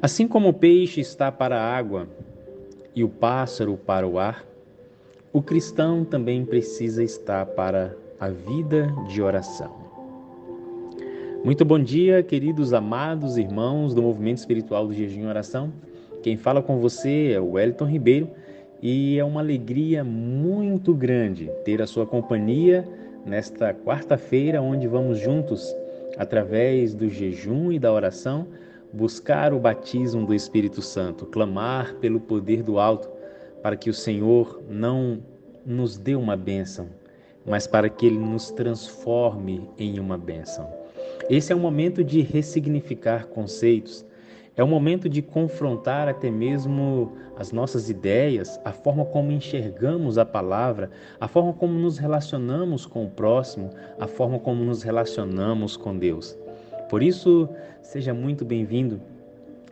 Assim como o peixe está para a água e o pássaro para o ar, o cristão também precisa estar para a vida de oração. Muito bom dia, queridos amados irmãos do Movimento Espiritual do Jejum e Oração. Quem fala com você é o Wellington Ribeiro e é uma alegria muito grande ter a sua companhia nesta quarta-feira, onde vamos juntos, através do jejum e da oração, buscar o batismo do Espírito Santo, clamar pelo poder do alto, para que o Senhor não nos dê uma bênção, mas para que Ele nos transforme em uma bênção. Esse é um momento de ressignificar conceitos, é um momento de confrontar até mesmo as nossas ideias, a forma como enxergamos a palavra, a forma como nos relacionamos com o próximo, a forma como nos relacionamos com Deus. Por isso, seja muito bem-vindo.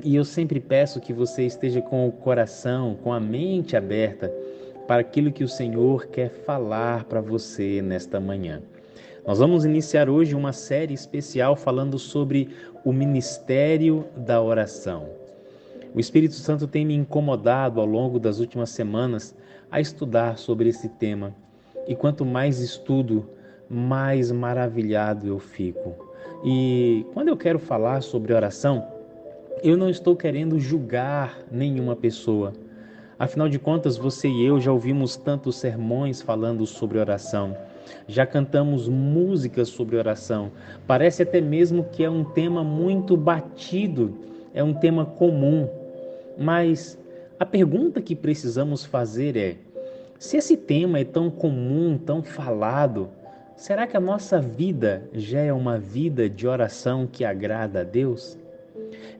E eu sempre peço que você esteja com o coração, com a mente aberta para aquilo que o Senhor quer falar para você nesta manhã. Nós vamos iniciar hoje uma série especial falando sobre o ministério da oração. O Espírito Santo tem me incomodado ao longo das últimas semanas a estudar sobre esse tema. E quanto mais estudo, mais maravilhado eu fico. E quando eu quero falar sobre oração, eu não estou querendo julgar nenhuma pessoa. Afinal de contas, você e eu já ouvimos tantos sermões falando sobre oração. Já cantamos músicas sobre oração. Parece até mesmo que é um tema muito batido, é um tema comum. Mas a pergunta que precisamos fazer é: se esse tema é tão comum, tão falado, será que a nossa vida já é uma vida de oração que agrada a Deus?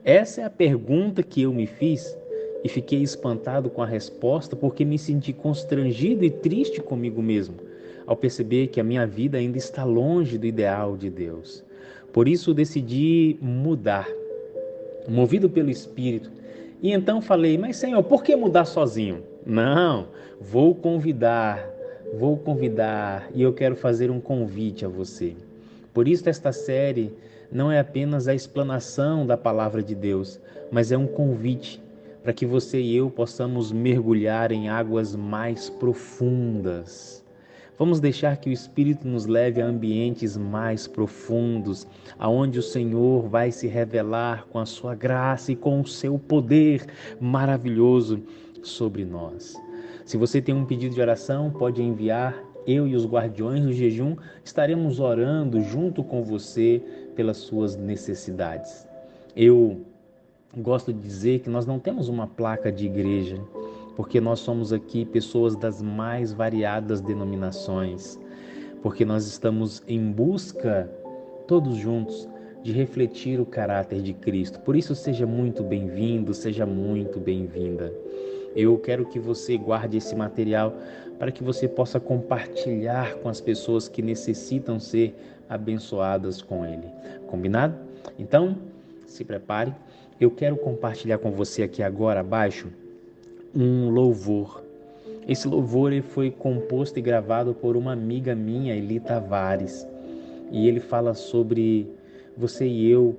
Essa é a pergunta que eu me fiz e fiquei espantado com a resposta porque me senti constrangido e triste comigo mesmo ao perceber que a minha vida ainda está longe do ideal de Deus. Por isso decidi mudar, movido pelo Espírito. E então falei: mas Senhor, por que mudar sozinho? Não, vou convidar e eu quero fazer um convite a você. Por isso esta série não é apenas a explanação da palavra de Deus, mas é um convite para que você e eu possamos mergulhar em águas mais profundas. Vamos deixar que o Espírito nos leve a ambientes mais profundos, aonde o Senhor vai se revelar com a sua graça e com o seu poder maravilhoso sobre nós. Se você tem um pedido de oração, pode enviar. Eu e os guardiões do jejum estaremos orando junto com você pelas suas necessidades. Eu gosto de dizer que nós não temos uma placa de igreja, porque nós somos aqui pessoas das mais variadas denominações, porque nós estamos em busca, todos juntos, de refletir o caráter de Cristo. Por isso, seja muito bem-vindo, seja muito bem-vinda. Eu quero que você guarde esse material para que você possa compartilhar com as pessoas que necessitam ser abençoadas com ele. Combinado? Então, se prepare. Eu quero compartilhar com você aqui agora abaixo um louvor. Esse louvor ele foi composto e gravado por uma amiga minha, Eli Tavares. E ele fala sobre você e eu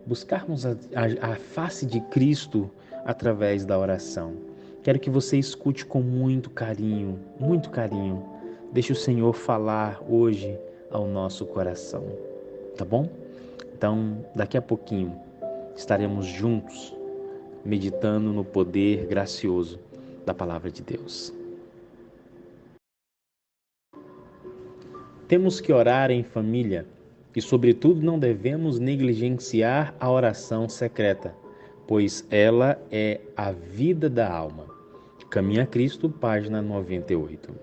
buscarmos a face de Cristo através da oração. Quero que você escute com muito carinho, muito carinho. Deixe o Senhor falar hoje ao nosso coração, tá bom? Então, daqui a pouquinho estaremos juntos, meditando no poder gracioso da palavra de Deus. Temos que orar em família e, sobretudo, não devemos negligenciar a oração secreta, pois ela é a vida da alma. Caminho a Cristo, página 98.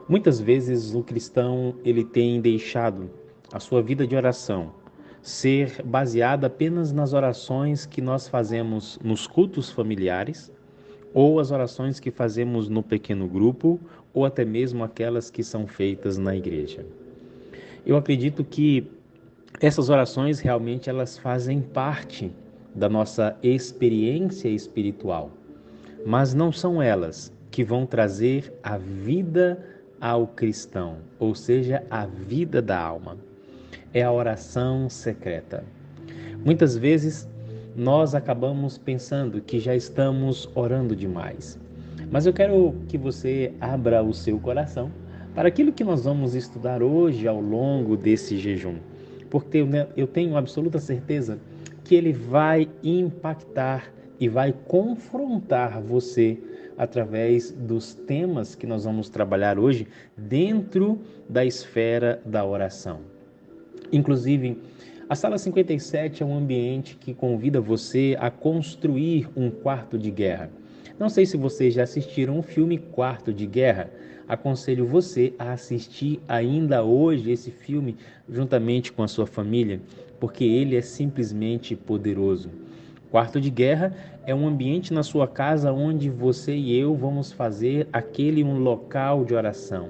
Muitas vezes o cristão ele tem deixado a sua vida de oração ser baseada apenas nas orações que nós fazemos nos cultos familiares, ou as orações que fazemos no pequeno grupo, ou até mesmo aquelas que são feitas na igreja. Eu acredito que essas orações realmente elas fazem parte da nossa experiência espiritual, mas não são elas que vão trazer a vida ao cristão, ou seja, a vida da alma. É a oração secreta. Muitas vezes nós acabamos pensando que já estamos orando demais. Mas eu quero que você abra o seu coração para aquilo que nós vamos estudar hoje ao longo desse jejum, porque eu tenho absoluta certeza que ele vai impactar e vai confrontar você através dos temas que nós vamos trabalhar hoje dentro da esfera da oração. Inclusive, a Sala 57 é um ambiente que convida você a construir um quarto de guerra. Não sei se vocês já assistiram o filme Quarto de Guerra. Aconselho você a assistir ainda hoje esse filme juntamente com a sua família, porque ele é simplesmente poderoso. Quarto de Guerra é um ambiente na sua casa onde você e eu vamos fazer aquele um local de oração,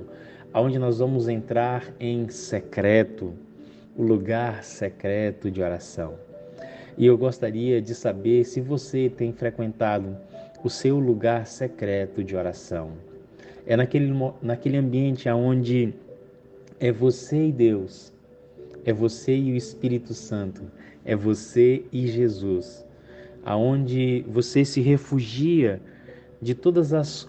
onde nós vamos entrar em secreto, o lugar secreto de oração. E eu gostaria de saber se você tem frequentado o seu lugar secreto de oração. É naquele ambiente onde é você e Deus, é você e o Espírito Santo, é você e Jesus, aonde você se refugia de todas as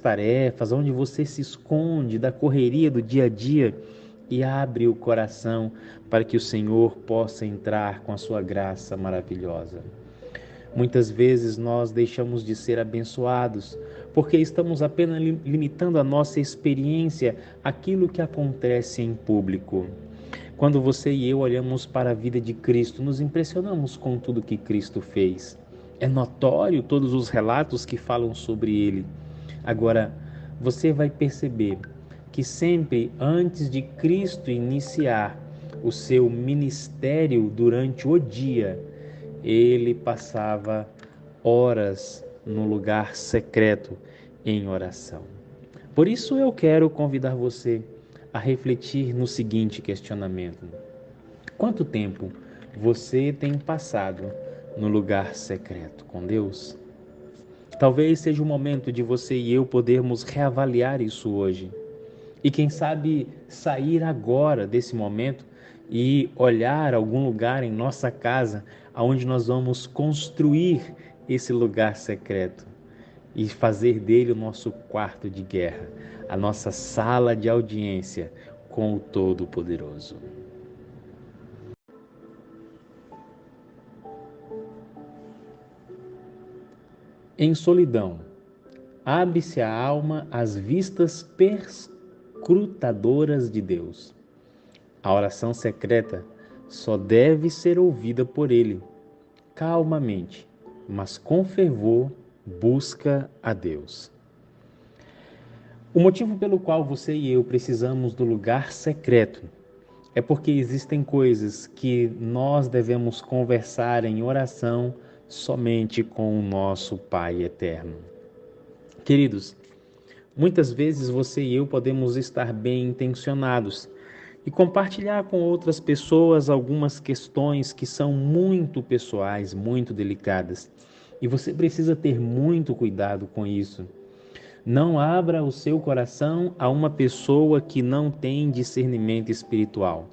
tarefas, onde você se esconde da correria do dia a dia e abre o coração para que o Senhor possa entrar com a sua graça maravilhosa. Muitas vezes nós deixamos de ser abençoados porque estamos apenas limitando a nossa experiência àquilo que acontece em público. Quando você e eu olhamos para a vida de Cristo, nos impressionamos com tudo que Cristo fez. É notório todos os relatos que falam sobre Ele. Agora, você vai perceber que sempre antes de Cristo iniciar o seu ministério durante o dia, ele passava horas no lugar secreto em oração. Por isso eu quero convidar você a refletir no seguinte questionamento: quanto tempo você tem passado no lugar secreto com Deus? Talvez seja o momento de você e eu podermos reavaliar isso hoje. E quem sabe sair agora desse momento e olhar algum lugar em nossa casa onde nós vamos construir esse lugar secreto e fazer dele o nosso quarto de guerra, a nossa sala de audiência com o Todo-Poderoso. Em solidão, abre-se a alma às vistas perscrutadoras de Deus. A oração secreta só deve ser ouvida por Ele, calmamente, mas com fervor busca a Deus. O motivo pelo qual você e eu precisamos do lugar secreto é porque existem coisas que nós devemos conversar em oração somente com o nosso Pai eterno. Queridos, muitas vezes você e eu podemos estar bem intencionados e compartilhar com outras pessoas algumas questões que são muito pessoais, muito delicadas. E você precisa ter muito cuidado com isso. Não abra o seu coração a uma pessoa que não tem discernimento espiritual.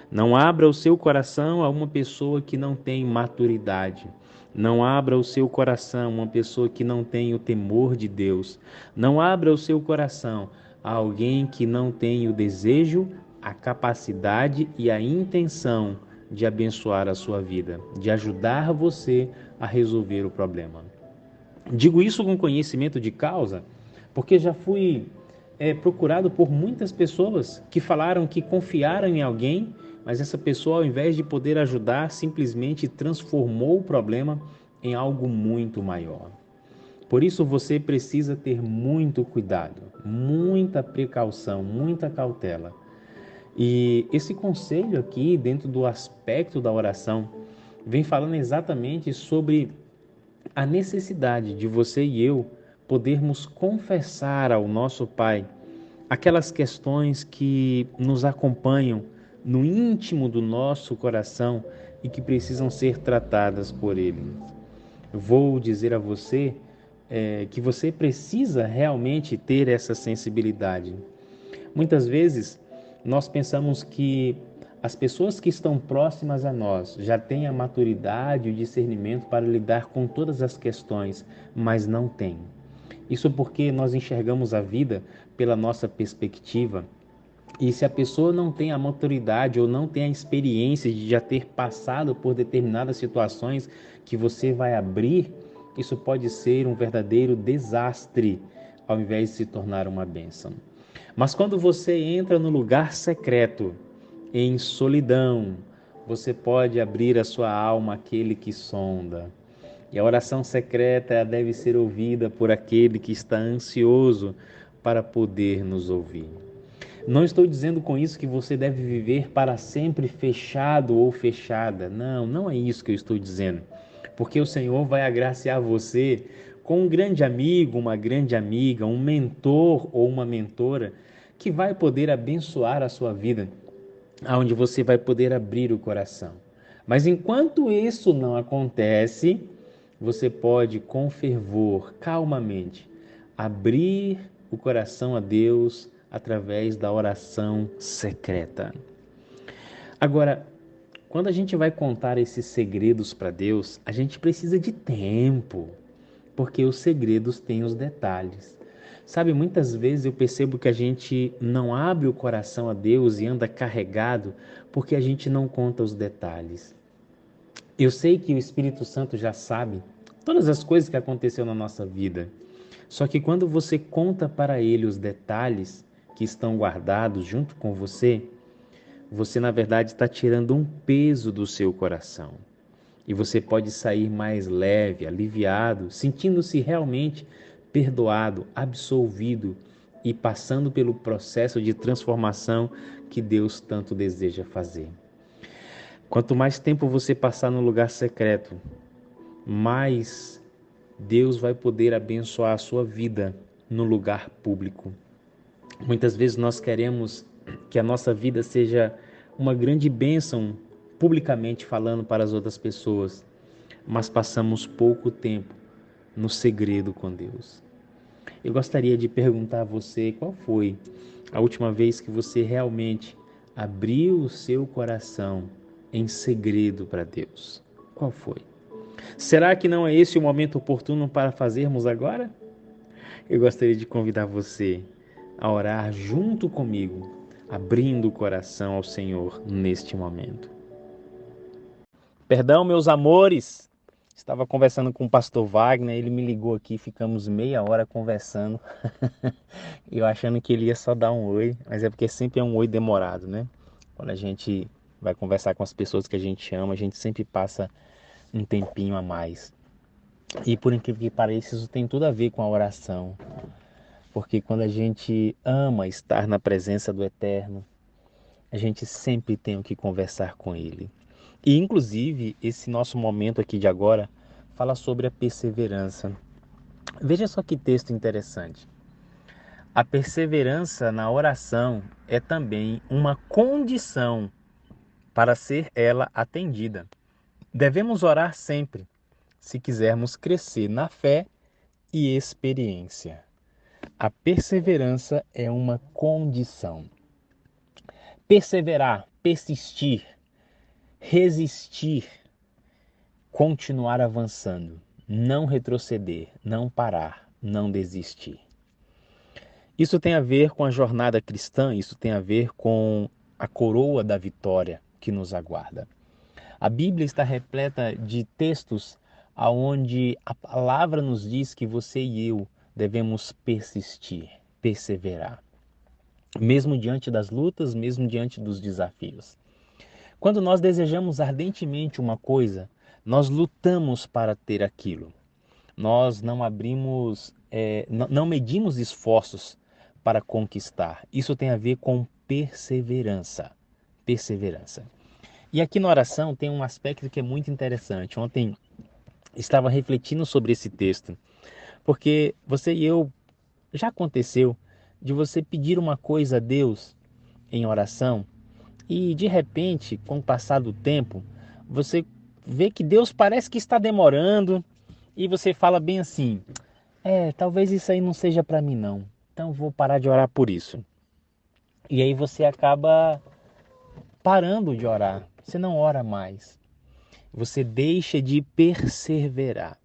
Não abra o seu coração a uma pessoa que não tem maturidade. Não abra o seu coração a uma pessoa que não tem o temor de Deus. Não abra o seu coração a alguém que não tem o desejo, a capacidade e a intenção de abençoar a sua vida, de ajudar você a resolver o problema. Digo isso com conhecimento de causa, porque já fui procurado por muitas pessoas que falaram que confiaram em alguém, mas essa pessoa, ao invés de poder ajudar, simplesmente transformou o problema em algo muito maior. Por isso você precisa ter muito cuidado, muita precaução, muita cautela. E esse conselho aqui, dentro do aspecto da oração, vem falando exatamente sobre a necessidade de você e eu podermos confessar ao nosso Pai aquelas questões que nos acompanham no íntimo do nosso coração e que precisam ser tratadas por Ele. Vou dizer a você que você precisa realmente ter essa sensibilidade. Muitas vezes nós pensamos que As pessoas que estão próximas a nós já têm a maturidade e o discernimento para lidar com todas as questões, mas não têm. Isso porque nós enxergamos a vida pela nossa perspectiva. E se a pessoa não tem a maturidade ou não tem a experiência de já ter passado por determinadas situações que você vai abrir, isso pode ser um verdadeiro desastre, ao invés de se tornar uma bênção. Mas quando você entra no lugar secreto, em solidão, você pode abrir a sua alma àquele que sonda. E a oração secreta deve ser ouvida por aquele que está ansioso para poder nos ouvir. Não estou dizendo com isso que você deve viver para sempre fechado ou fechada. Não, não é isso que eu estou dizendo. Porque o Senhor vai agraciar você com um grande amigo, uma grande amiga, um mentor ou uma mentora que vai poder abençoar a sua vida, onde você vai poder abrir o coração. Mas enquanto isso não acontece, você pode com fervor, calmamente, abrir o coração a Deus através da oração secreta. Agora, quando a gente vai contar esses segredos para Deus, a gente precisa de tempo, porque os segredos têm os detalhes. Sabe, muitas vezes eu percebo que a gente não abre o coração a Deus e anda carregado porque a gente não conta os detalhes. Eu sei que o Espírito Santo já sabe todas as coisas que aconteceu na nossa vida. Só que quando você conta para ele os detalhes que estão guardados junto com você, você na verdade está tirando um peso do seu coração. E você pode sair mais leve, aliviado, sentindo-se realmente perdoado, absolvido e passando pelo processo de transformação que Deus tanto deseja fazer. Quanto mais tempo você passar no lugar secreto, mais Deus vai poder abençoar a sua vida no lugar público. Muitas vezes nós queremos que a nossa vida seja uma grande bênção publicamente falando para as outras pessoas, mas passamos pouco tempo no segredo com Deus. Eu gostaria de perguntar a você qual foi a última vez que você realmente abriu o seu coração em segredo para Deus. Qual foi? Será que não é esse o momento oportuno para fazermos agora? Eu gostaria de convidar você a orar junto comigo, abrindo o coração ao Senhor neste momento. Perdão, meus amores! Estava conversando com o pastor Wagner, ele me ligou aqui, ficamos meia hora conversando. Eu achando que ele ia só dar um oi, mas é porque sempre é um oi demorado, né? Quando a gente vai conversar com as pessoas que a gente ama, a gente sempre passa um tempinho a mais. E por incrível que pareça, isso tem tudo a ver com a oração. Porque quando a gente ama estar na presença do Eterno, a gente sempre tem o que conversar com Ele. E inclusive, esse nosso momento aqui de agora fala sobre a perseverança. Veja só que texto interessante. A perseverança na oração é também uma condição para ser ela atendida. Devemos orar sempre, se quisermos crescer na fé e experiência. A perseverança é uma condição. Perseverar, persistir, resistir, continuar avançando, não retroceder, não parar, não desistir. Isso tem a ver com a jornada cristã, isso tem a ver com a coroa da vitória que nos aguarda. A Bíblia está repleta de textos onde a palavra nos diz que você e eu devemos persistir, perseverar, mesmo diante das lutas, mesmo diante dos desafios. Quando nós desejamos ardentemente uma coisa, nós lutamos para ter aquilo. Nós não não medimos esforços para conquistar. Isso tem a ver com perseverança. Perseverança. E aqui na oração tem um aspecto que é muito interessante. Ontem estava refletindo sobre esse texto, porque você e eu, já aconteceu de você pedir uma coisa a Deus em oração e de repente, com o passar do tempo, você vê que Deus parece que está demorando e você fala bem assim, talvez isso aí não seja para mim não, então vou parar de orar por isso. E aí você acaba parando de orar, você não ora mais. Você deixa de perseverar.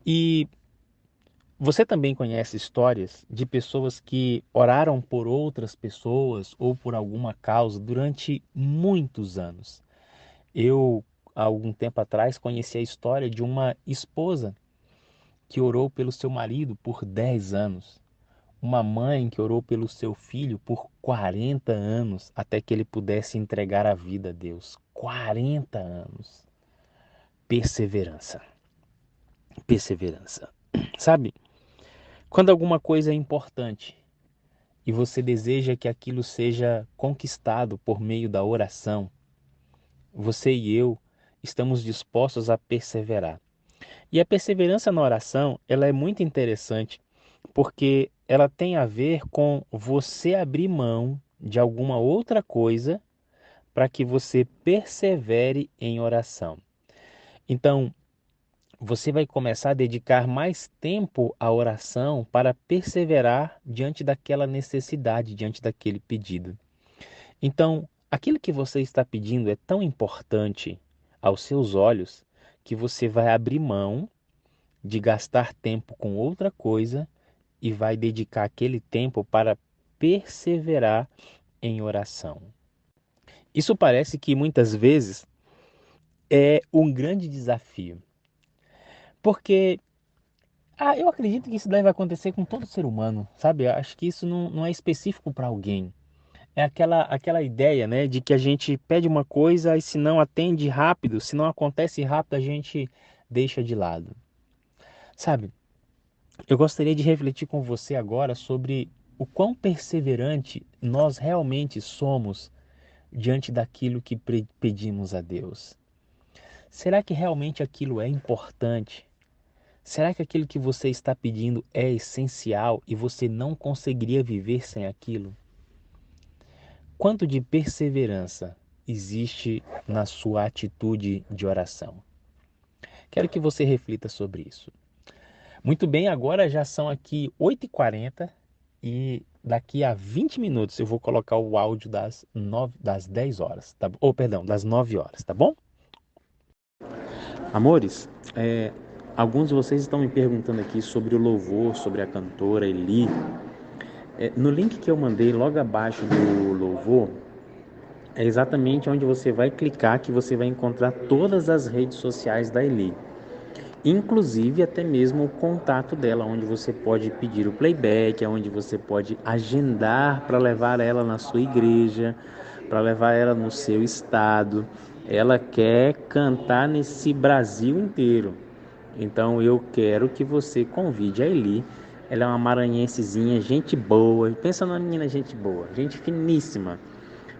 E você também conhece histórias de pessoas que oraram por outras pessoas ou por alguma causa durante muitos anos. Eu, há algum tempo atrás, conheci a história de uma esposa que orou pelo seu marido por 10 anos. Uma mãe que orou pelo seu filho por 40 anos até que ele pudesse entregar a vida a Deus. 40 anos. Perseverança. Perseverança. Sabe, quando alguma coisa é importante e você deseja que aquilo seja conquistado por meio da oração, você e eu estamos dispostos a perseverar. E a perseverança na oração, ela é muito interessante, porque ela tem a ver com você abrir mão de alguma outra coisa para que você persevere em oração. Então, você vai começar a dedicar mais tempo à oração para perseverar diante daquela necessidade, diante daquele pedido. Então, aquilo que você está pedindo é tão importante aos seus olhos que você vai abrir mão de gastar tempo com outra coisa e vai dedicar aquele tempo para perseverar em oração. Isso parece que muitas vezes é um grande desafio, porque eu acredito que isso deve acontecer com todo ser humano, sabe? Eu acho que isso não é específico para alguém. É aquela ideia, né, de que a gente pede uma coisa e se não atende rápido, se não acontece rápido, a gente deixa de lado. Sabe? Eu gostaria de refletir com você agora sobre o quão perseverante nós realmente somos diante daquilo que pedimos a Deus. Será que realmente aquilo é importante? Será que aquilo que você está pedindo é essencial e você não conseguiria viver sem aquilo? Quanto de perseverança existe na sua atitude de oração? Quero que você reflita sobre isso. Muito bem, agora já são aqui 8h40 e daqui a 20 minutos eu vou colocar o áudio das 10 horas, tá? Perdão, das 9 horas, tá bom? Amores, alguns de vocês estão me perguntando aqui sobre o louvor, sobre a cantora Eli. No link que eu mandei logo abaixo do louvor, é exatamente onde você vai clicar que você vai encontrar todas as redes sociais da Eli. Inclusive até mesmo o contato dela, onde você pode pedir o playback, onde você pode agendar para levar ela na sua igreja, para levar ela no seu estado. Ela quer cantar nesse Brasil inteiro. Então eu quero que você convide a Eli. Ela é uma maranhensezinha, gente boa. Pensa numa menina gente boa, gente finíssima,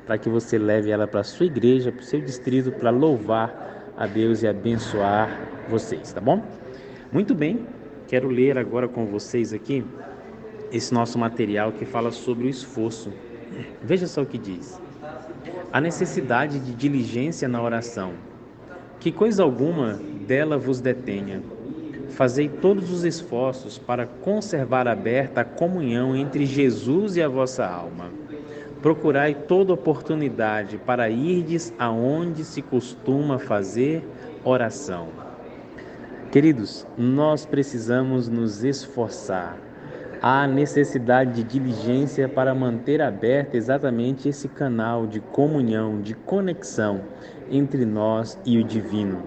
para que você leve ela para a sua igreja, para o seu distrito, para louvar a Deus e abençoar vocês, tá bom? Muito bem, quero ler agora com vocês aqui esse nosso material que fala sobre o esforço. Veja só o que diz. A necessidade de diligência na oração. Que coisa alguma dela vos detenha. Fazei todos os esforços para conservar aberta a comunhão entre Jesus e a vossa alma. Procurai toda oportunidade para irdes aonde se costuma fazer oração. Queridos, nós precisamos nos esforçar. Há necessidade de diligência para manter aberto exatamente esse canal de comunhão, de conexão entre nós e o divino.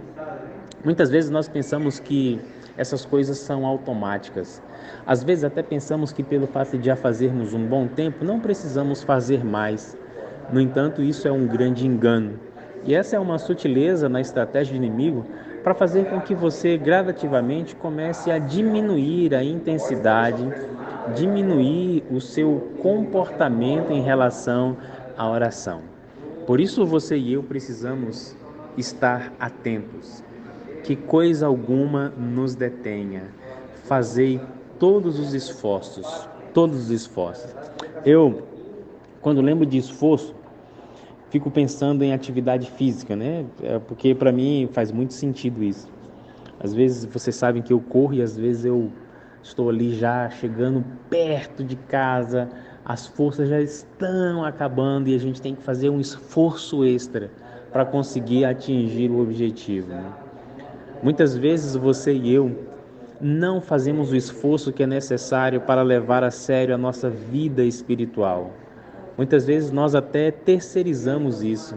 Muitas vezes nós pensamos que essas coisas são automáticas. Às vezes até pensamos que pelo fato de já fazermos um bom tempo, não precisamos fazer mais. No entanto, isso é um grande engano. E essa é uma sutileza na estratégia do inimigo para fazer com que você gradativamente comece a diminuir a intensidade, diminuir o seu comportamento em relação à oração. Por isso você e eu precisamos estar atentos. Que coisa alguma nos detenha. Fazei todos os esforços, todos os esforços. Eu, quando lembro de esforço, fico pensando em atividade física, né? Porque para mim faz muito sentido isso. Às vezes vocês sabem que eu corro e às vezes eu estou ali já chegando perto de casa, as forças já estão acabando e a gente tem que fazer um esforço extra para conseguir atingir o objetivo, né? Muitas vezes você e eu não fazemos o esforço que é necessário para levar a sério a nossa vida espiritual. Muitas vezes nós até terceirizamos isso.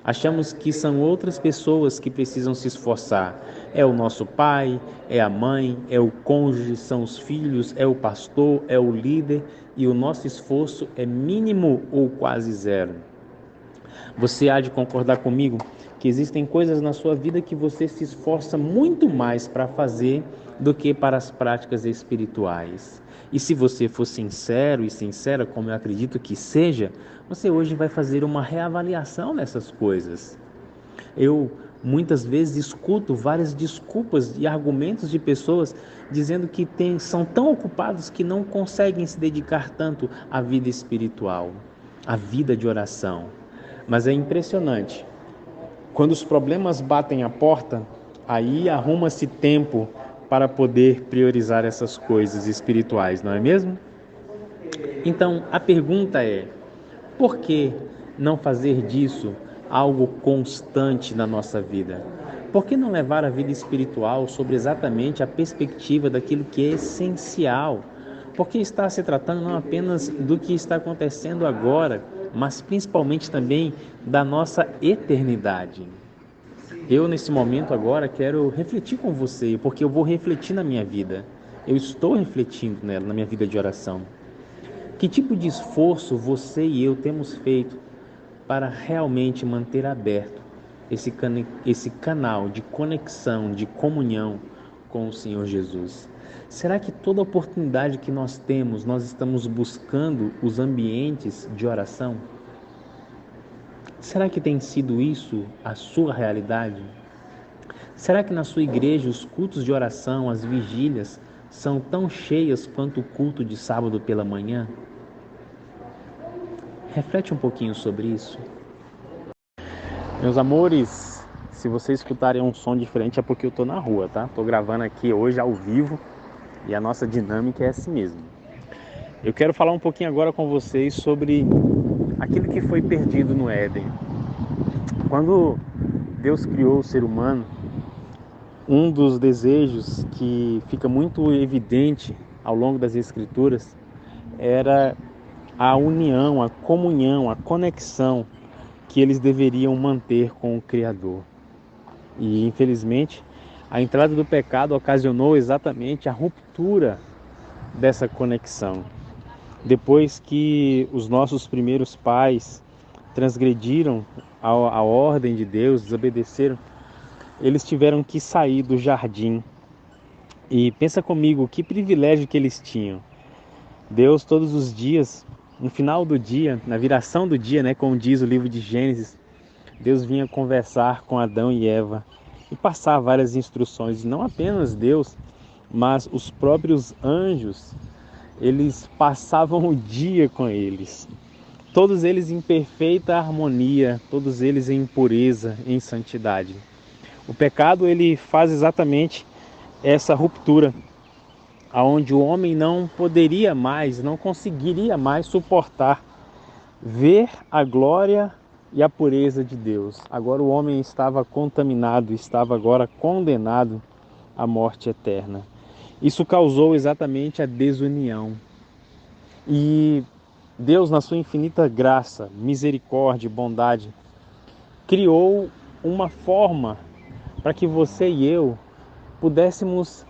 Achamos que são outras pessoas que precisam se esforçar. É o nosso pai, é a mãe, é o cônjuge, são os filhos, é o pastor, é o líder, e o nosso esforço é mínimo ou quase zero. Você há de concordar comigo que existem coisas na sua vida que você se esforça muito mais para fazer do que para as práticas espirituais. E se você for sincero e sincera, como eu acredito que seja, você hoje vai fazer uma reavaliação dessas coisas. Eu muitas vezes escuto várias desculpas e argumentos de pessoas dizendo que são tão ocupados que não conseguem se dedicar tanto à vida espiritual, à vida de oração. Mas é impressionante. Quando os problemas batem a porta, aí arruma-se tempo para poder priorizar essas coisas espirituais, não é mesmo? Então, a pergunta é: por que não fazer disso algo constante na nossa vida? Por que não levar a vida espiritual sobre exatamente a perspectiva daquilo que é essencial? Porque está se tratando não apenas do que está acontecendo agora, mas principalmente também da nossa eternidade. Eu, nesse momento agora, quero refletir com você, porque eu vou refletir na minha vida. Eu estou refletindo nela, na minha vida de oração. Que tipo de esforço você e eu temos feito para realmente manter aberto esse canal de conexão, de comunhão com o Senhor Jesus? Será que toda oportunidade que nós temos, nós estamos buscando os ambientes de oração? Será que tem sido isso a sua realidade? Será que na sua igreja os cultos de oração, as vigílias, são tão cheias quanto o culto de sábado pela manhã? Reflete um pouquinho sobre isso. Meus amores, se vocês escutarem um som diferente é porque eu estou na rua, tá? Estou gravando aqui hoje ao vivo e a nossa dinâmica é assim mesmo. Eu quero falar um pouquinho agora com vocês sobre aquilo que foi perdido no Éden. Quando Deus criou o ser humano, um dos desejos que fica muito evidente ao longo das Escrituras era a união, a comunhão, a conexão que eles deveriam manter com o Criador. E, infelizmente, a entrada do pecado ocasionou exatamente a ruptura dessa conexão. Depois que os nossos primeiros pais transgrediram a ordem de Deus, desobedeceram, eles tiveram que sair do jardim. E pensa comigo, que privilégio que eles tinham. Deus todos os dias, no final do dia, na viração do dia, como diz o livro de Gênesis, Deus vinha conversar com Adão e Eva e passar várias instruções. Não apenas Deus, mas os próprios anjos, eles passavam o dia com eles. Todos eles em perfeita harmonia, todos eles em pureza, em santidade. O pecado, ele faz exatamente essa ruptura, aonde o homem não poderia mais, não conseguiria mais suportar ver a glória e a pureza de Deus. Agora o homem estava contaminado, estava agora condenado à morte eterna. Isso causou exatamente a desunião. E Deus, na sua infinita graça, misericórdia e bondade, criou uma forma para que você e eu pudéssemos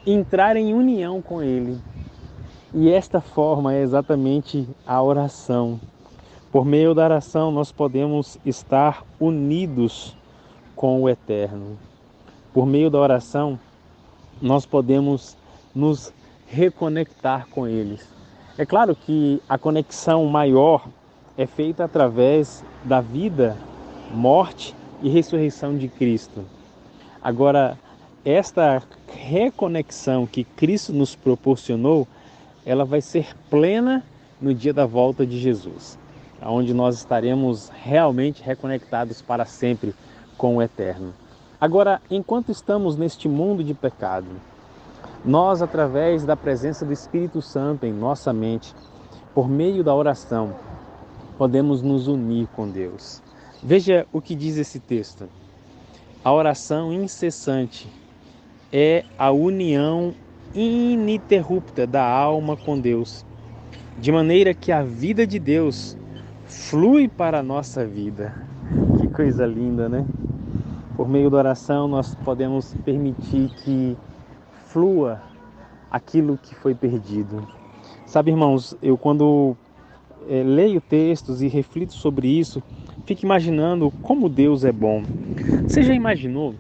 entrar em união com Ele. E esta forma é exatamente a oração. Por meio da oração nós podemos estar unidos com o Eterno. Por meio da oração nós podemos nos reconectar com eles. É claro que a conexão maior é feita através da vida, morte e ressurreição de Cristo. Agora, esta reconexão que Cristo nos proporcionou, ela vai ser plena no dia da volta de Jesus, onde nós estaremos realmente reconectados para sempre com o Eterno. Agora, enquanto estamos neste mundo de pecado, nós, através da presença do Espírito Santo em nossa mente, por meio da oração, podemos nos unir com Deus. Veja o que diz esse texto. A oração incessante é a união ininterrupta da alma com Deus, de maneira que a vida de Deus flui para a nossa vida. Que coisa linda, né? Por meio da oração nós podemos permitir que flua aquilo que foi perdido. Sabe, irmãos, eu quando leio textos e reflito sobre isso, fico imaginando como Deus é bom. Você já imaginou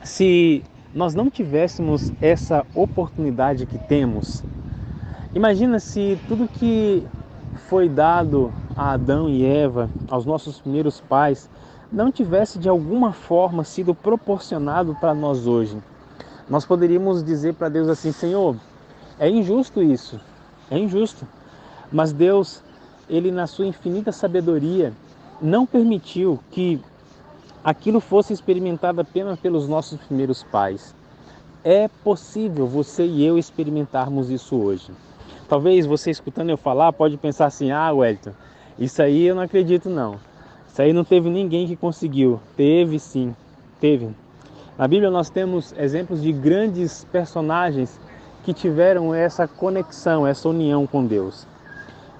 se nós não tivéssemos essa oportunidade que temos? Imagina se tudo que foi dado a Adão e Eva, aos nossos primeiros pais, não tivesse de alguma forma sido proporcionado para nós hoje. Nós poderíamos dizer para Deus assim: Senhor, é injusto isso, é injusto. Mas Deus, Ele na sua infinita sabedoria, não permitiu que aquilo fosse experimentado apenas pelos nossos primeiros pais. É possível você e eu experimentarmos isso hoje. Talvez você escutando eu falar pode pensar assim: ah, Wellington, isso aí eu não acredito não. Isso aí não teve ninguém que conseguiu. Teve sim, teve. Na Bíblia nós temos exemplos de grandes personagens que tiveram essa conexão, essa união com Deus.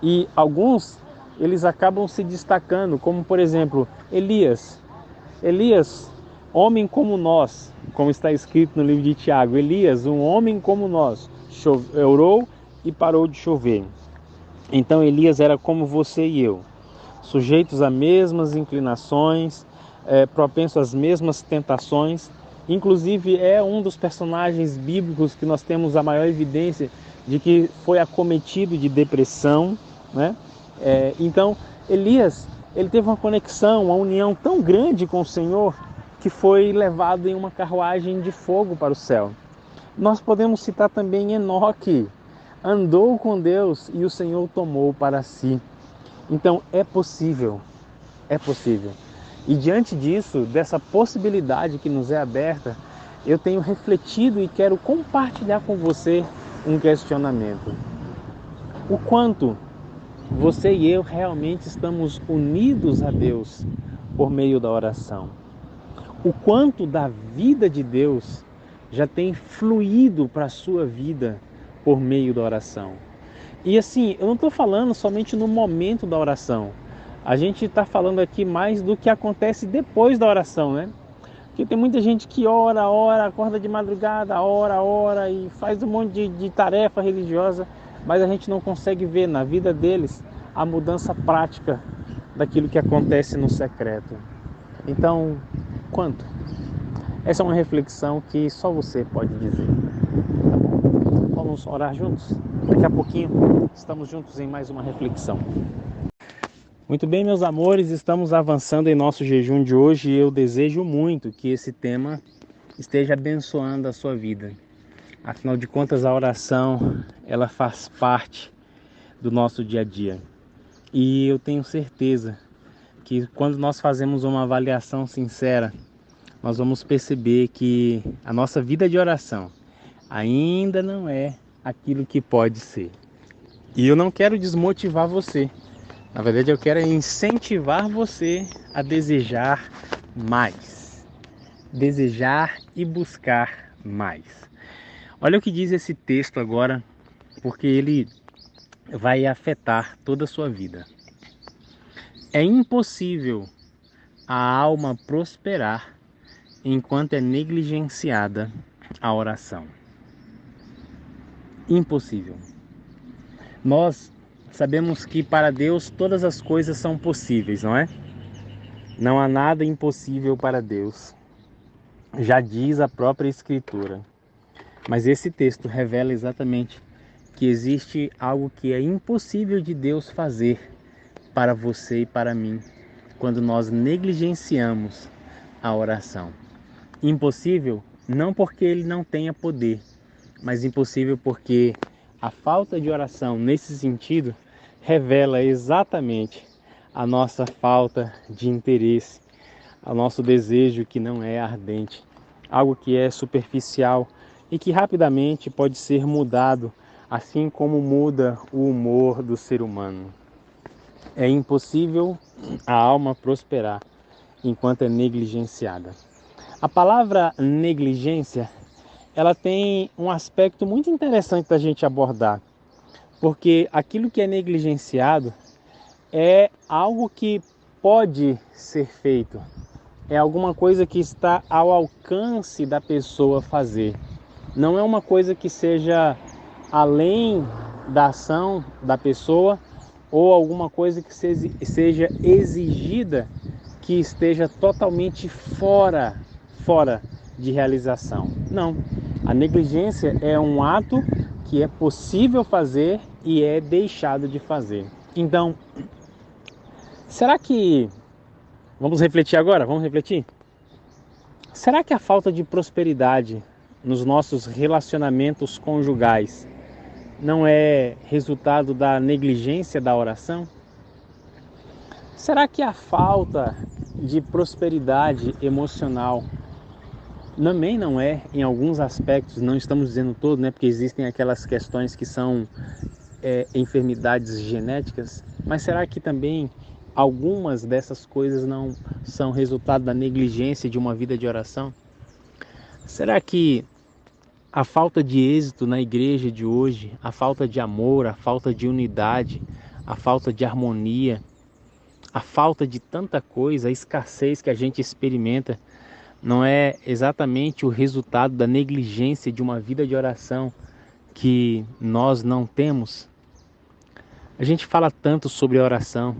E alguns, eles acabam se destacando, como por exemplo, Elias. Elias, homem como nós, como está escrito no livro de Tiago. Elias, um homem como nós, orou e parou de chover. Então Elias era como você e eu, sujeitos às mesmas inclinações, propenso às mesmas tentações. Inclusive é um dos personagens bíblicos que nós temos a maior evidência de que foi acometido de depressão, né? Então Elias, ele teve uma conexão, uma união tão grande com o Senhor que foi levado em uma carruagem de fogo para o céu. Nós podemos citar também Enoque, andou com Deus e o Senhor tomou para si. Então é possível, é possível. E diante disso, dessa possibilidade que nos é aberta, eu tenho refletido e quero compartilhar com você um questionamento. O quanto você e eu realmente estamos unidos a Deus por meio da oração? O quanto da vida de Deus já tem fluído para a sua vida por meio da oração? E assim, eu não estou falando somente no momento da oração. A gente está falando aqui mais do que acontece depois da oração, né? Porque tem muita gente que ora, acorda de madrugada, ora e faz um monte de tarefa religiosa, mas a gente não consegue ver na vida deles a mudança prática daquilo que acontece no secreto. Então, quanto? Essa é uma reflexão que só você pode dizer. Tá bom? Vamos orar juntos? Daqui a pouquinho estamos juntos em mais uma reflexão. Muito bem, meus amores, estamos avançando em nosso jejum de hoje e eu desejo muito que esse tema esteja abençoando a sua vida. Afinal de contas, a oração, ela faz parte do nosso dia a dia. E eu tenho certeza que quando nós fazemos uma avaliação sincera, nós vamos perceber que a nossa vida de oração ainda não é aquilo que pode ser. E eu não quero desmotivar você. Na verdade, eu quero incentivar você a desejar mais. Desejar e buscar mais. Olha o que diz esse texto agora, porque ele vai afetar toda a sua vida. É impossível a alma prosperar enquanto é negligenciada a oração. Impossível. Nós sabemos que para Deus todas as coisas são possíveis, não é? Não há nada impossível para Deus. Já diz a própria Escritura. Mas esse texto revela exatamente que existe algo que é impossível de Deus fazer para você e para mim, quando nós negligenciamos a oração. Impossível não porque Ele não tenha poder, mas impossível porque a falta de oração, nesse sentido, revela exatamente a nossa falta de interesse, o nosso desejo que não é ardente, algo que é superficial e que rapidamente pode ser mudado assim como muda o humor do ser humano. É impossível a alma prosperar enquanto é negligenciada. A palavra negligência, ela tem um aspecto muito interessante da gente abordar, porque aquilo que é negligenciado é algo que pode ser feito, é alguma coisa que está ao alcance da pessoa fazer. Não é uma coisa que seja além da ação da pessoa ou alguma coisa que seja exigida que esteja totalmente fora de realização. Não. A negligência é um ato que é possível fazer e é deixado de fazer. Então, será que... Vamos refletir agora? Vamos refletir? Será que a falta de prosperidade nos nossos relacionamentos conjugais não é resultado da negligência da oração? Será que a falta de prosperidade emocional também não é, em alguns aspectos, não estamos dizendo todo, né? Porque existem aquelas questões que são enfermidades genéticas, mas será que também algumas dessas coisas não são resultado da negligência de uma vida de oração? Será que a falta de êxito na igreja de hoje, a falta de amor, a falta de unidade, a falta de harmonia, a falta de tanta coisa, a escassez que a gente experimenta, não é exatamente o resultado da negligência de uma vida de oração que nós não temos? A gente fala tanto sobre oração,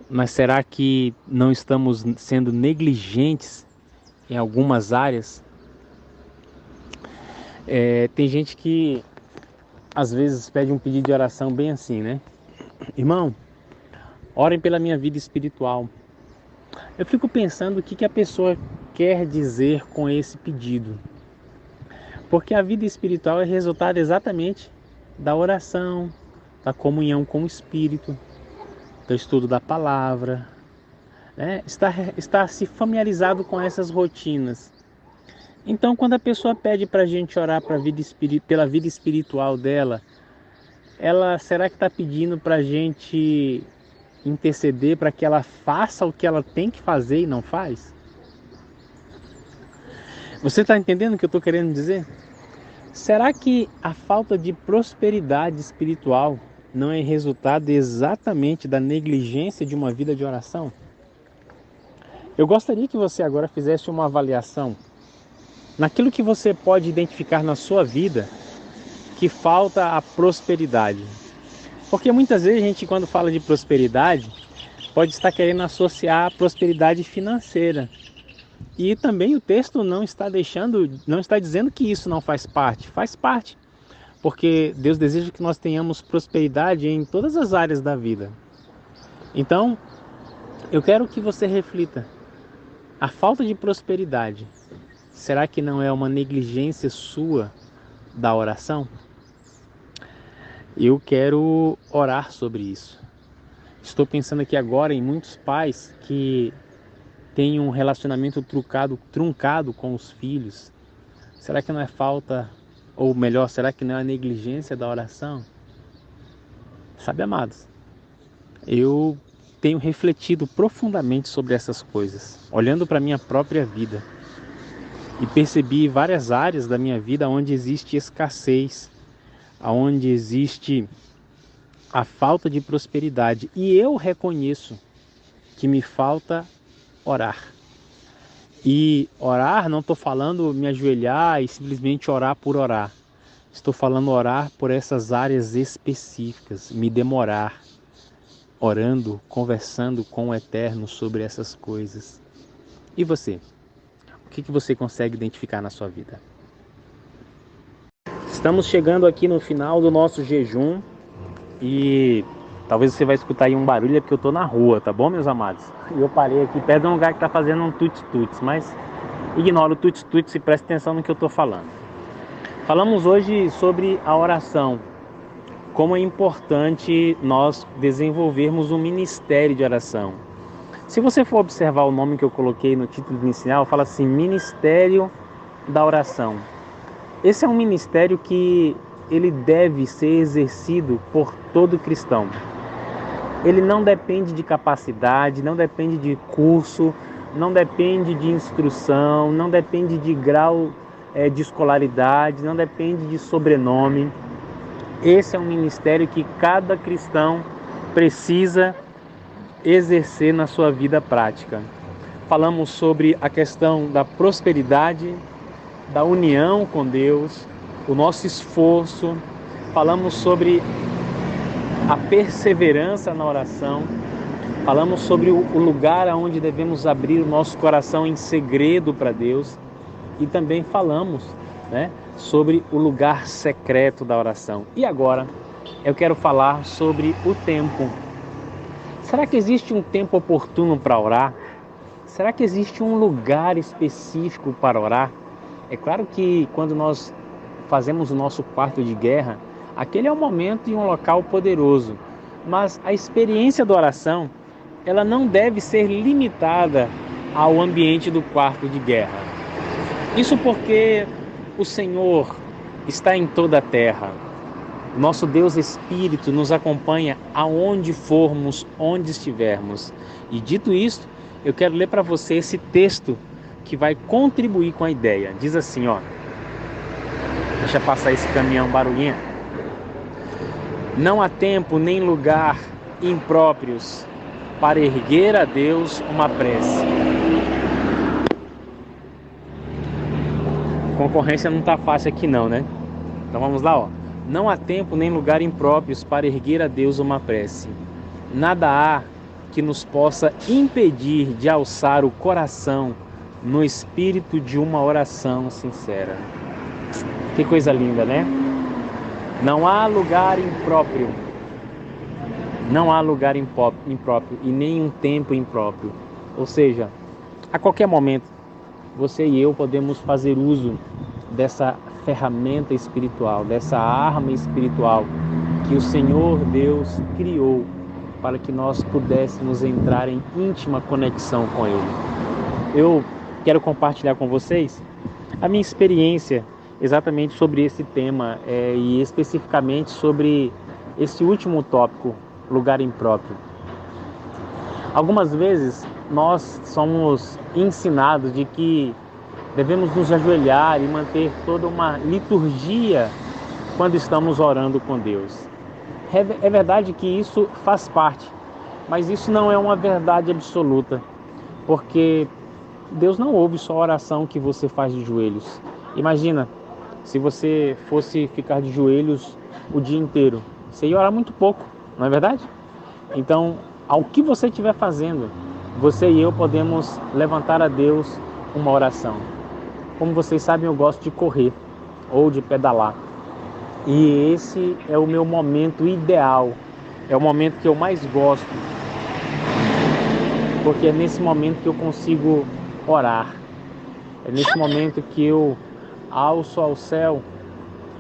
mas será que não estamos sendo negligentes em algumas áreas? Tem gente que às vezes pede um pedido de oração bem assim, né? Irmão, orem pela minha vida espiritual. Eu fico pensando o que a pessoa quer dizer com esse pedido. Porque a vida espiritual é resultado exatamente da oração, da comunhão com o Espírito, do estudo da palavra, né? Estar se familiarizado com essas rotinas. Então, quando a pessoa pede para a gente orar pela vida espiritual dela, ela será que está pedindo para a gente interceder para que ela faça o que ela tem que fazer e não faz? Você está entendendo o que eu estou querendo dizer? Será que a falta de prosperidade espiritual não é resultado exatamente da negligência de uma vida de oração? Eu gostaria que você agora fizesse uma avaliação naquilo que você pode identificar na sua vida que falta a prosperidade. Porque muitas vezes a gente, quando fala de prosperidade, pode estar querendo associar a prosperidade financeira. E também o texto não está dizendo que isso não faz parte. Faz parte. Porque Deus deseja que nós tenhamos prosperidade em todas as áreas da vida. Então, eu quero que você reflita. A falta de prosperidade, será que não é uma negligência sua da oração? Eu quero orar sobre isso. Estou pensando aqui agora em muitos pais que têm um relacionamento truncado com os filhos. Será que não é falta, ou melhor, será que não é a negligência da oração? Sabe, amados, eu tenho refletido profundamente sobre essas coisas, olhando para a minha própria vida, e percebi várias áreas da minha vida onde existe escassez, onde existe a falta de prosperidade. E eu reconheço que me falta orar. E orar, não estou falando me ajoelhar e simplesmente orar por orar. Estou falando orar por essas áreas específicas, me demorar, orando, conversando com o Eterno sobre essas coisas. E você? O que você consegue identificar na sua vida? Estamos chegando aqui no final do nosso jejum e talvez você vai escutar aí um barulho, é porque eu estou na rua, tá bom, meus amados? E eu parei aqui perto de um lugar que está fazendo um tuts-tuts, mas ignora o tuts-tuts e preste atenção no que eu estou falando. Falamos hoje sobre a oração, como é importante nós desenvolvermos um ministério de oração. Se você for observar o nome que eu coloquei no título inicial, fala assim, Ministério da Oração. Esse é um ministério que ele deve ser exercido por todo cristão. Ele não depende de capacidade, não depende de curso, não depende de instrução, não depende de grau de escolaridade, não depende de sobrenome. Esse é um ministério que cada cristão precisa exercer na sua vida prática. Falamos sobre a questão da prosperidade, da união com Deus, o nosso esforço. Falamos sobre a perseverança na oração. Falamos sobre o lugar onde devemos abrir o nosso coração em segredo para Deus. E também falamos, sobre o lugar secreto da oração. E agora eu quero falar sobre o tempo. Será que existe um tempo oportuno para orar? Será que existe um lugar específico para orar? É claro que quando nós fazemos o nosso quarto de guerra, aquele é um momento e um local poderoso. Mas a experiência da oração, ela não deve ser limitada ao ambiente do quarto de guerra. Isso porque o Senhor está em toda a terra. O nosso Deus Espírito nos acompanha aonde formos, onde estivermos. E dito isto, eu quero ler para você esse texto que vai contribuir com a ideia. Diz assim, deixa passar esse caminhão barulhinho. Não há tempo nem lugar impróprios para erguer a Deus uma prece. A concorrência não está fácil aqui não, né? Então vamos lá, Não há tempo nem lugar impróprios para erguer a Deus uma prece. Nada há que nos possa impedir de alçar o coração no espírito de uma oração sincera. Que coisa linda, né? Não há lugar impróprio. Não há lugar impróprio e nem um tempo impróprio. Ou seja, a qualquer momento, você e eu podemos fazer uso dessa ferramenta espiritual, dessa arma espiritual que o Senhor Deus criou para que nós pudéssemos entrar em íntima conexão com Ele. Eu quero compartilhar com vocês a minha experiência exatamente sobre esse tema e especificamente sobre esse último tópico, lugar impróprio. Algumas vezes nós somos ensinados de que devemos nos ajoelhar e manter toda uma liturgia quando estamos orando com Deus. É verdade que isso faz parte, mas isso não é uma verdade absoluta, porque Deus não ouve só a oração que você faz de joelhos. Imagina, se você fosse ficar de joelhos o dia inteiro, você ia orar muito pouco, não é verdade? Então, ao que você estiver fazendo, você e eu podemos levantar a Deus uma oração. Como vocês sabem, eu gosto de correr ou de pedalar. E esse é o meu momento ideal, é o momento que eu mais gosto, porque é nesse momento que eu consigo orar, é nesse momento que eu alço ao céu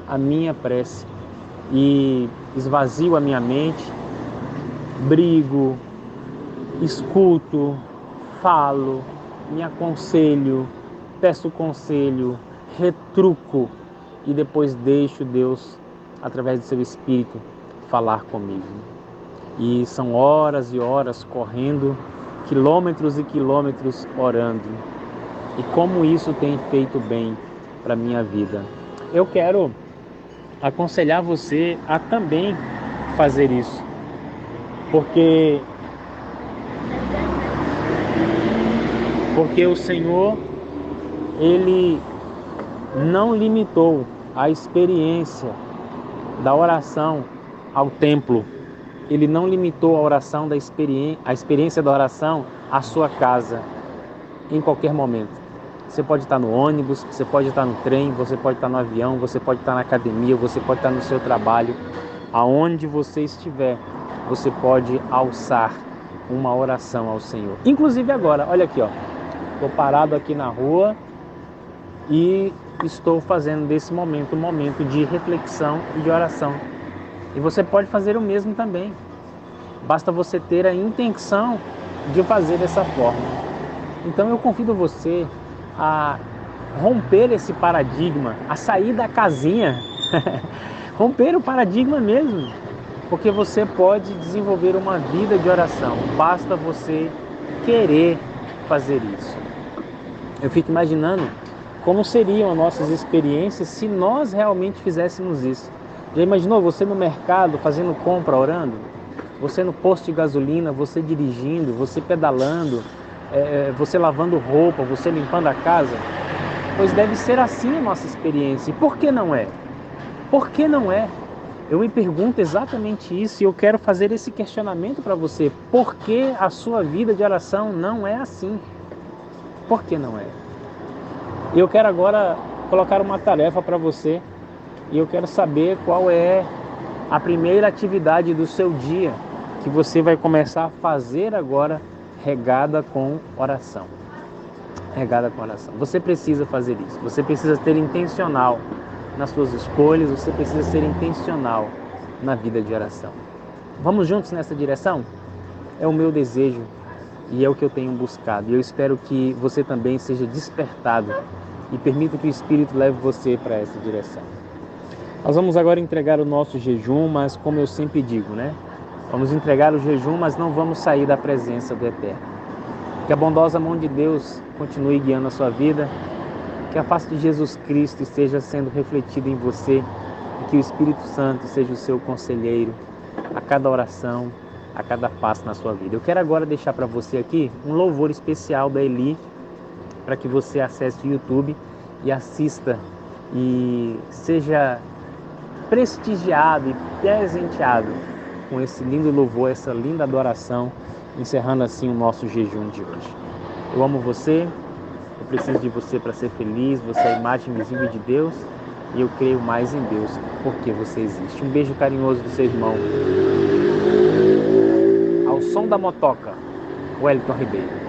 a minha prece e esvazio a minha mente, brigo, escuto, falo, me aconselho, peço conselho, retruco e depois deixo Deus, através do seu Espírito, falar comigo. E são horas e horas correndo, quilômetros e quilômetros orando. E como isso tem feito bem para a minha vida. Eu quero aconselhar você a também fazer isso. Porque o Senhor, Ele não limitou a experiência da oração ao templo. Ele não limitou a oração a experiência da oração à sua casa, em qualquer momento. Você pode estar no ônibus, você pode estar no trem, você pode estar no avião, você pode estar na academia, você pode estar no seu trabalho. Aonde você estiver, você pode alçar uma oração ao Senhor. Inclusive agora, olha aqui, estou parado aqui na rua e estou fazendo desse momento um momento de reflexão e de oração. E você pode fazer o mesmo também. Basta você ter a intenção de fazer dessa forma. Então eu convido você a romper esse paradigma, a sair da casinha, romper o paradigma mesmo, porque você pode desenvolver uma vida de oração, basta você querer fazer isso. Eu fico imaginando como seriam as nossas experiências se nós realmente fizéssemos isso. Já imaginou você no mercado fazendo compra, orando? Você no posto de gasolina, você dirigindo, você pedalando, você lavando roupa, você limpando a casa? Pois deve ser assim a nossa experiência. E por que não é? Por que não é? Eu me pergunto exatamente isso e eu quero fazer esse questionamento para você. Por que a sua vida de oração não é assim? Por que não é? Eu quero agora colocar uma tarefa para você e eu quero saber qual é a primeira atividade do seu dia que você vai começar a fazer agora regada com oração. Regada com oração. Você precisa fazer isso. Você precisa ser intencional nas suas escolhas, você precisa ser intencional na vida de oração. Vamos juntos nessa direção? É o meu desejo e é o que eu tenho buscado. E eu espero que você também seja despertado e permita que o Espírito leve você para essa direção. Nós vamos agora entregar o nosso jejum, mas como eu sempre digo, né? Vamos entregar o jejum, mas não vamos sair da presença do Eterno. Que a bondosa mão de Deus continue guiando a sua vida, que a face de Jesus Cristo esteja sendo refletida em você e que o Espírito Santo seja o seu conselheiro a cada oração, a cada passo na sua vida. Eu quero agora deixar para você aqui um louvor especial da Eli, para que você acesse o YouTube e assista e seja prestigiado e presenteado com esse lindo louvor, essa linda adoração, encerrando assim o nosso jejum de hoje. Eu amo você, eu preciso de você para ser feliz, você é a imagem visível de Deus e eu creio mais em Deus porque você existe. Um beijo carinhoso do seu irmão. Ao som da motoca, Wellington Ribeiro.